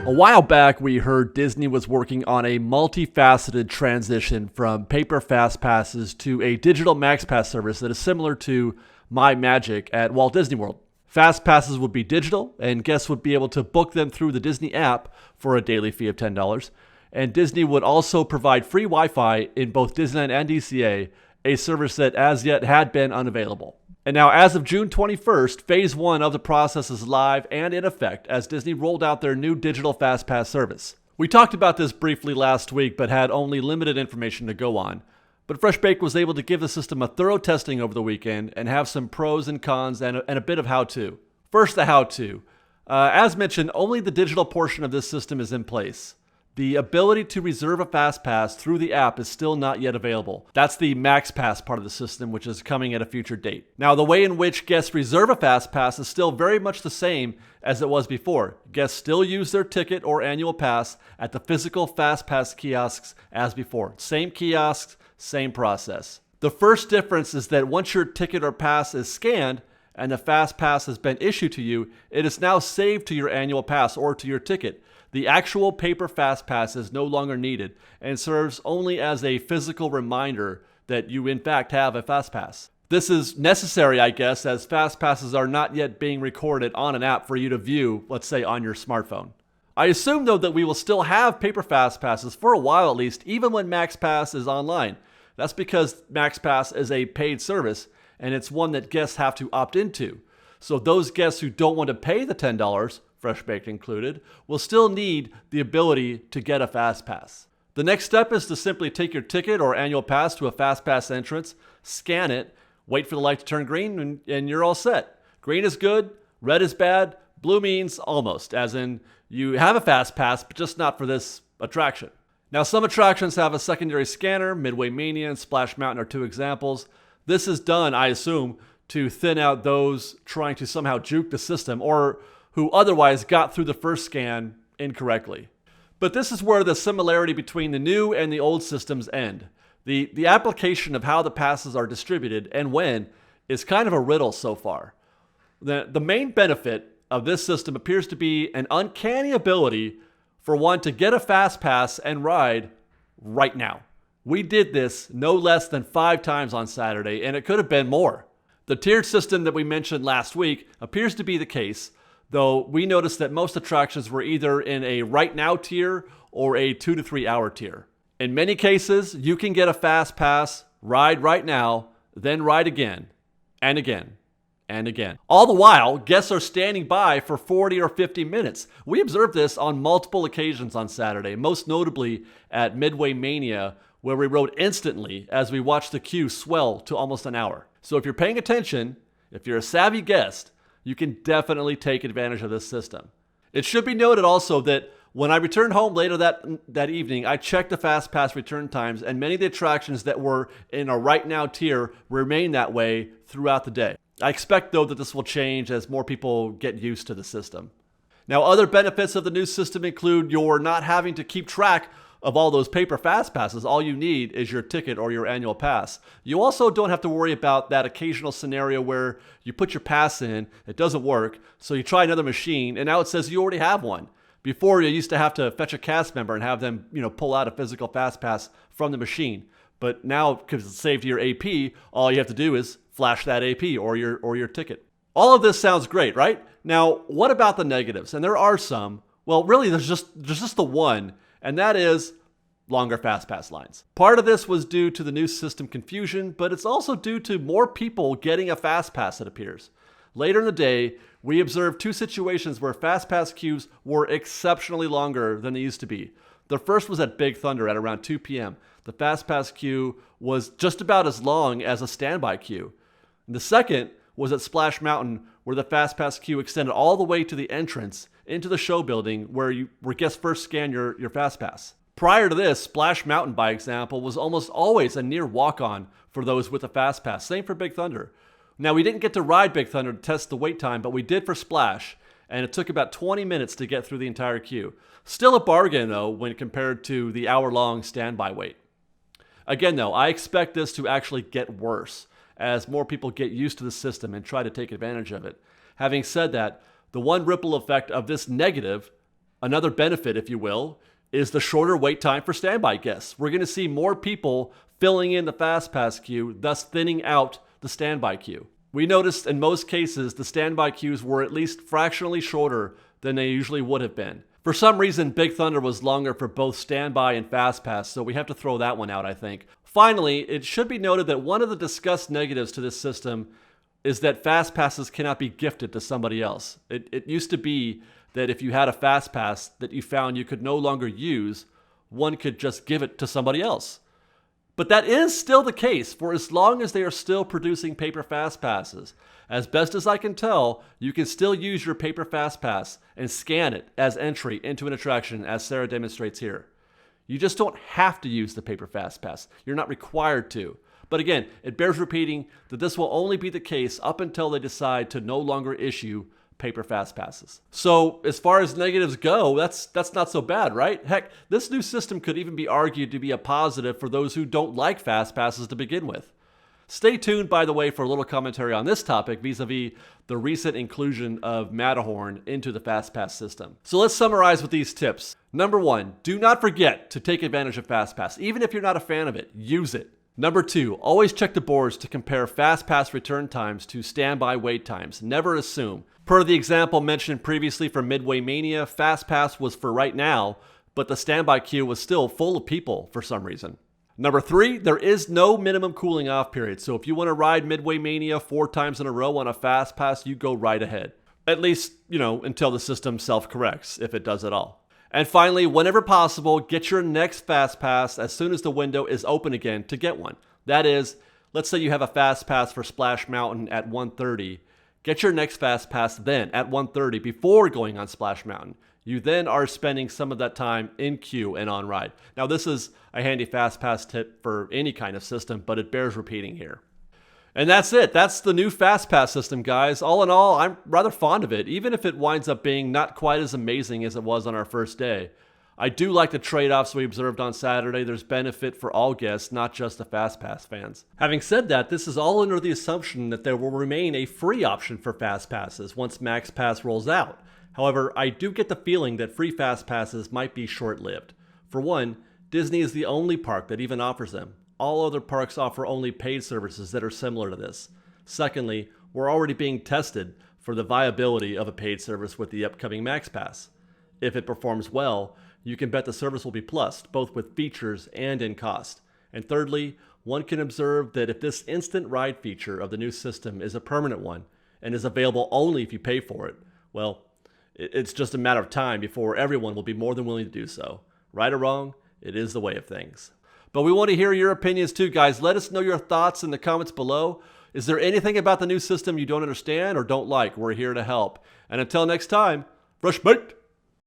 A while back, we heard Disney was working on a multifaceted transition from paper fast passes to a digital Max Pass service that is similar to My Magic at Walt Disney World. Fast passes would be digital, and guests would be able to book them through the Disney app for a daily fee of $10. And Disney would also provide free Wi-Fi in both Disneyland and DCA, a service that as yet had been unavailable. And now, as of June 21st, Phase 1 of the process is live and in effect as Disney rolled out their new digital FastPass service. We talked about this briefly last week, but had only limited information to go on. But Fresh Baked was able to give the system a thorough testing over the weekend and have some pros and cons and a bit of how-to. First, the how-to. As mentioned, only the digital portion of this system is in place. The ability to reserve a FastPass through the app is still not yet available. That's the MaxPass part of the system, which is coming at a future date. Now, the way in which guests reserve a FastPass is still very much the same as it was before. Guests still use their ticket or annual pass at the physical FastPass kiosks as before. Same kiosks, same process. The first difference is that once your ticket or pass is scanned and the FastPass has been issued to you, it is now saved to your annual pass or to your ticket. The actual paper FastPass is no longer needed and serves only as a physical reminder that you in fact have a FastPass. This is necessary, I guess, as FastPasses are not yet being recorded on an app for you to view, let's say on your smartphone. I assume though that we will still have paper FastPasses for a while at least, even when MaxPass is online. That's because MaxPass is a paid service and it's one that guests have to opt into. So those guests who don't want to pay the $10, Fresh Baked included, will still need the ability to get a FastPass. The next step is to simply take your ticket or annual pass to a FastPass entrance, scan it, wait for the light to turn green, and you're all set. Green is good, red is bad, blue means almost, as in you have a FastPass, but just not for this attraction. Now, some attractions have a secondary scanner. Midway Mania and Splash Mountain are two examples. This is done, I assume, to thin out those trying to somehow juke the system or who otherwise got through the first scan incorrectly. But this is where the similarity between the new and the old systems end. The application of how the passes are distributed and when is kind of a riddle so far. The main benefit of this system appears to be an uncanny ability for one to get a fast pass and ride right now. We did this no less than 5 times on Saturday, and it could have been more. The tiered system that we mentioned last week appears to be the case, though we noticed that most attractions were either in a right now tier or a 2 to 3 hour tier. In many cases, you can get a fast pass, ride right now, then ride again, and again, and again. All the while, guests are standing by for 40 or 50 minutes. We observed this on multiple occasions on Saturday, most notably at Midway Mania, where we rode instantly as we watched the queue swell to almost an hour. So if you're paying attention, if you're a savvy guest, you can definitely take advantage of this system. It should be noted also that when I returned home later that evening, I checked the FastPass return times, and many of the attractions that were in a right now tier remain that way throughout the day. I expect, though, that this will change as more people get used to the system. Now, other benefits of the new system include your not having to keep track of all those paper fast passes. All you need is your ticket or your annual pass. You also don't have to worry about that occasional scenario where you put your pass in, it doesn't work, so you try another machine, and now it says you already have one. Before, you used to have to fetch a cast member and have them, pull out a physical fast pass from the machine. But now, because it's saved to your AP, all you have to do is flash that AP or your ticket. All of this sounds great, right? Now, what about the negatives? And there are some. Well, really, there's just the one, and that is longer FastPass lines. Part of this was due to the new system confusion, but it's also due to more people getting a FastPass, it appears. Later in the day, we observed 2 situations where FastPass queues were exceptionally longer than they used to be. The first was at Big Thunder at around 2 p.m. The FastPass queue was just about as long as a standby queue. And the second was at Splash Mountain, where the FastPass queue extended all the way to the entrance into the show building where guests first scan your FastPass. Prior to this, Splash Mountain, by example, was almost always a near walk-on for those with a FastPass. Same for Big Thunder. Now, we didn't get to ride Big Thunder to test the wait time, but we did for Splash, and it took about 20 minutes to get through the entire queue. Still a bargain, though, when compared to the hour-long standby wait. Again, though, I expect this to actually get worse as more people get used to the system and try to take advantage of it. Having said that, the one ripple effect of this negative Another benefit, if you will, is the shorter wait time for standby guests. We're going to see more people filling in the FastPass queue, thus thinning out the standby queue. We noticed in most cases the standby queues were at least fractionally shorter than they usually would have been. For some reason, Big Thunder was longer for both standby and FastPass, so we have to throw that one out, I think. Finally, it should be noted that one of the discussed negatives to this system is that FastPasses cannot be gifted to somebody else. It used to be that if you had a FastPass that you found you could no longer use, one could just give it to somebody else. But that is still the case for as long as they are still producing paper FastPasses. As best as I can tell, you can still use your paper FastPass and scan it as entry into an attraction, as Sarah demonstrates here. You just don't have to use the paper FastPass. You're not required to. But again, it bears repeating that this will only be the case up until they decide to no longer issue paper FastPasses. So as far as negatives go, that's not so bad, right? Heck, this new system could even be argued to be a positive for those who don't like FastPasses to begin with. Stay tuned, by the way, for a little commentary on this topic vis-a-vis the recent inclusion of Matterhorn into the FastPass system. So let's summarize with these tips. Number 1, do not forget to take advantage of FastPass. Even if you're not a fan of it, use it. Number 2, always check the boards to compare FastPass return times to standby wait times. Never assume. Per the example mentioned previously for Midway Mania, FastPass was for right now, but the standby queue was still full of people for some reason. Number 3, there is no minimum cooling off period, so if you want to ride Midway Mania 4 times in a row on a FastPass, you go right ahead. At least, until the system self-corrects, if it does at all. And finally, whenever possible, get your next FastPass as soon as the window is open again to get one. That is, let's say you have a FastPass for Splash Mountain at 1:30. Get your next FastPass then at 1:30 before going on Splash Mountain. You then are spending some of that time in queue and on ride. Now this is a handy FastPass tip for any kind of system, but it bears repeating here. And that's it. That's the new FastPass system, guys. All in all, I'm rather fond of it, even if it winds up being not quite as amazing as it was on our first day. I do like the trade-offs we observed on Saturday. There's benefit for all guests, not just the FastPass fans. Having said that, this is all under the assumption that there will remain a free option for FastPasses once MaxPass rolls out. However, I do get the feeling that free FastPasses might be short-lived. For one, Disney is the only park that even offers them. All other parks offer only paid services that are similar to this. Secondly, we're already being tested for the viability of a paid service with the upcoming MaxPass. If it performs well, you can bet the service will be plussed, both with features and in cost. And thirdly, one can observe that if this instant ride feature of the new system is a permanent one and is available only if you pay for it, well, it's just a matter of time before everyone will be more than willing to do so. Right or wrong, it is the way of things. But we want to hear your opinions too, guys. Let us know your thoughts in the comments below. Is there anything about the new system you don't understand or don't like? We're here to help. And until next time, fresh baked!